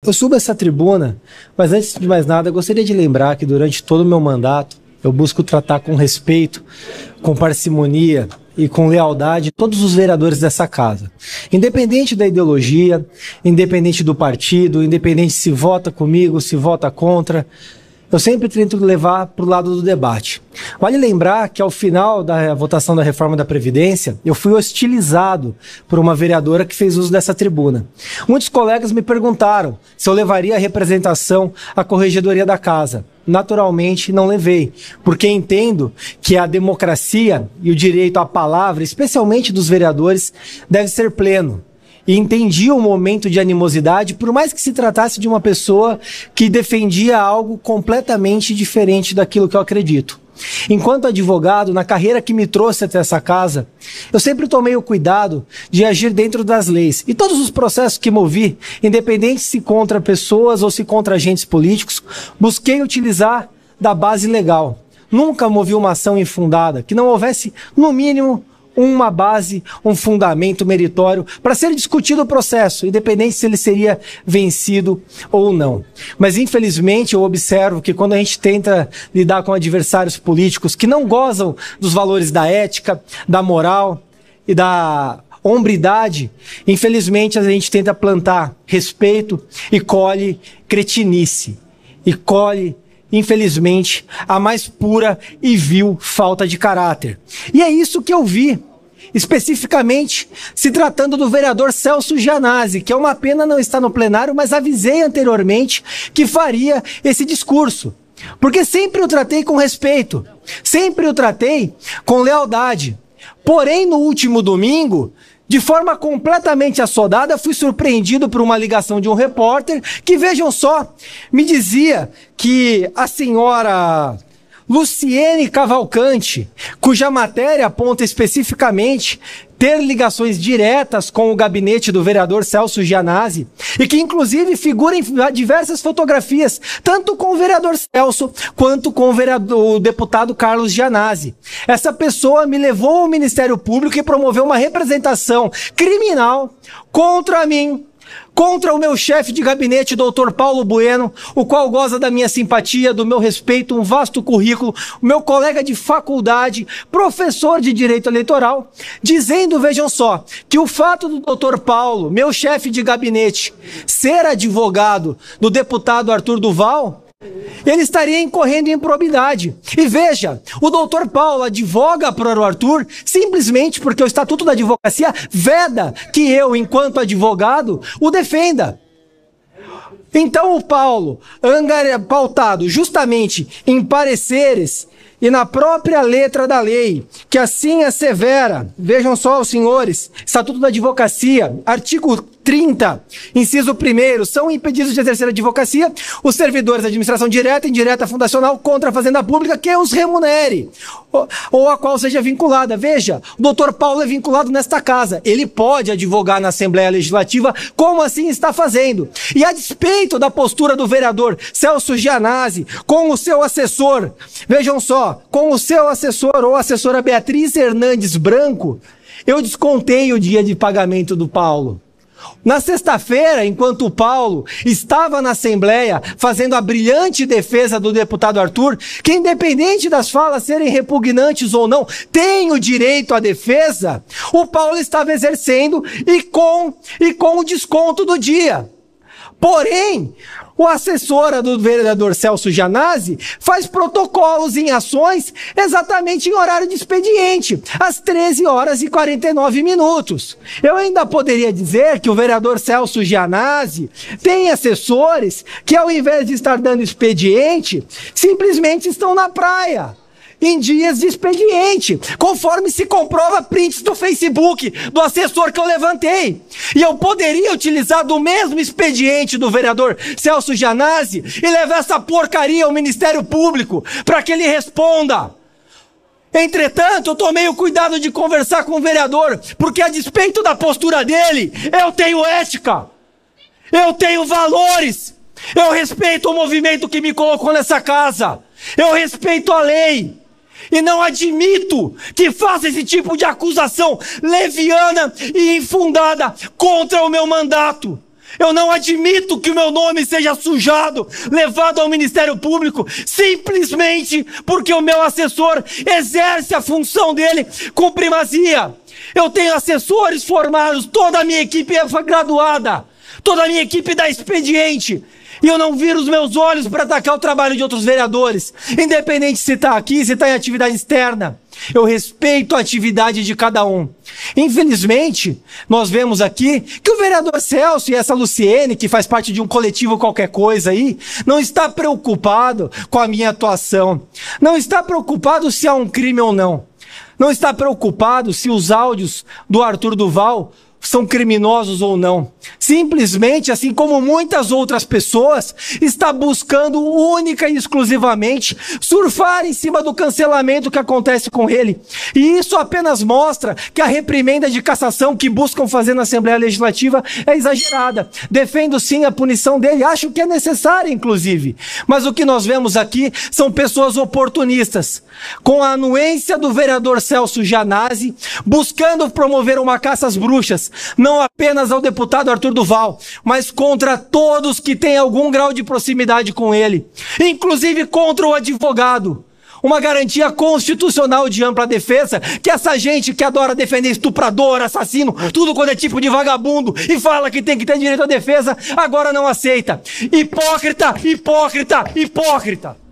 Eu subo essa tribuna, mas antes de mais nada, eu gostaria de lembrar que durante todo o meu mandato, eu busco tratar com respeito, com parcimonia e com lealdade todos os vereadores dessa casa. Independente da ideologia, independente do partido, independente se vota comigo, se vota contra, eu sempre tento levar para o lado do debate. Vale lembrar que ao final da votação da reforma da Previdência, eu fui hostilizado por uma vereadora que fez uso dessa tribuna. Muitos colegas me perguntaram se eu levaria a representação à corregedoria da casa. Naturalmente, não levei, porque entendo que a democracia e o direito à palavra, especialmente dos vereadores, deve ser pleno. E entendi o momento de animosidade, por mais que se tratasse de uma pessoa que defendia algo completamente diferente daquilo que eu acredito. Enquanto advogado, na carreira que me trouxe até essa casa, eu sempre tomei o cuidado de agir dentro das leis. E todos os processos que movi, independente se contra pessoas ou se contra agentes políticos, busquei utilizar da base legal. Nunca movi uma ação infundada, que não houvesse, no mínimo, uma base, um fundamento meritório para ser discutido o processo, independente se ele seria vencido ou não. Mas, infelizmente, eu observo que quando a gente tenta lidar com adversários políticos que não gozam dos valores da ética, da moral e da hombridade, infelizmente a gente tenta plantar respeito e colhe cretinice. E colhe, infelizmente, a mais pura e vil falta de caráter. E é isso que eu vi, especificamente se tratando do vereador Celso Gianazzi, que é uma pena não estar no plenário, mas avisei anteriormente que faria esse discurso. Porque sempre o tratei com respeito, sempre o tratei com lealdade. Porém, no último domingo, de forma completamente assodada, fui surpreendido por uma ligação de um repórter que, vejam só, me dizia que a senhora Luciene Cavalcante, cuja matéria aponta especificamente ter ligações diretas com o gabinete do vereador Celso Gianazzi e que inclusive figura em diversas fotografias, tanto com o vereador Celso quanto com o deputado Carlos Gianazzi. Essa pessoa me levou ao Ministério Público e promoveu uma representação criminal contra mim, contra o meu chefe de gabinete, Dr. Paulo Bueno, o qual goza da minha simpatia, do meu respeito, um vasto currículo, o meu colega de faculdade, professor de direito eleitoral, dizendo, vejam só, que o fato do Dr. Paulo, meu chefe de gabinete, ser advogado do deputado Arthur Duval, ele estaria incorrendo em improbidade. E veja, o doutor Paulo advoga para o Arthur simplesmente porque o Estatuto da Advocacia veda que eu, enquanto advogado, o defenda. Então o Paulo, pautado justamente em pareceres e na própria letra da lei, que assim assevera, vejam só os senhores, Estatuto da Advocacia, artigo 30, inciso 1º, são impedidos de exercer a advocacia os servidores da administração direta e indireta fundacional contra a fazenda pública que os remunere, ou a qual seja vinculada. Veja, o doutor Paulo é vinculado nesta casa, ele pode advogar na Assembleia Legislativa, como assim está fazendo. E a despeito da postura do vereador Celso Gianazzi com o seu assessor, vejam só, com o seu assessor ou assessora Beatriz Hernandes Branco, eu descontei o dia de pagamento do Paulo. Na sexta-feira, enquanto o Paulo estava na Assembleia fazendo a brilhante defesa do deputado Arthur, que independente das falas serem repugnantes ou não, tem o direito à defesa, o Paulo estava exercendo e com o desconto do dia. Porém, o assessora do vereador Celso Gianazzi faz protocolos em ações exatamente em horário de expediente, às 13h49. Eu ainda poderia dizer que o vereador Celso Gianazzi tem assessores que, ao invés de estar dando expediente, simplesmente estão na praia em dias de expediente, conforme se comprova prints do Facebook do assessor que eu levantei. E eu poderia utilizar do mesmo expediente do vereador Celso Gianazzi e levar essa porcaria ao Ministério Público para que ele responda. Entretanto, eu tomei o cuidado de conversar com o vereador, porque a despeito da postura dele, eu tenho ética, eu tenho valores, eu respeito o movimento que me colocou nessa casa, eu respeito a lei. E não admito que faça esse tipo de acusação leviana e infundada contra o meu mandato. Eu não admito que o meu nome seja sujado, levado ao Ministério Público, simplesmente porque o meu assessor exerce a função dele com primazia. Eu tenho assessores formados, toda a minha equipe é graduada, toda a minha equipe dá expediente. E eu não viro os meus olhos para atacar o trabalho de outros vereadores, independente se está aqui, se está em atividade externa. Eu respeito a atividade de cada um. Infelizmente, nós vemos aqui que o vereador Celso e essa Luciene, que faz parte de um coletivo qualquer coisa aí, não está preocupado com a minha atuação. Não está preocupado se há um crime ou não. Não está preocupado se os áudios do Arthur Duval são criminosos ou não. Simplesmente, assim como muitas outras pessoas, está buscando única e exclusivamente surfar em cima do cancelamento que acontece com ele. E isso apenas mostra que a reprimenda de cassação que buscam fazer na Assembleia Legislativa é exagerada. Defendo sim a punição dele, acho que é necessária, inclusive. Mas o que nós vemos aqui são pessoas oportunistas, com a anuência do vereador Celso Janazzi, buscando promover uma caça às bruxas, não apenas ao deputado Arthur Duval, mas contra todos que têm algum grau de proximidade com ele, inclusive contra o advogado. Uma garantia constitucional de ampla defesa que essa gente que adora defender estuprador, assassino, tudo quando é tipo de vagabundo e fala que tem que ter direito à defesa, agora não aceita. Hipócrita, hipócrita, hipócrita!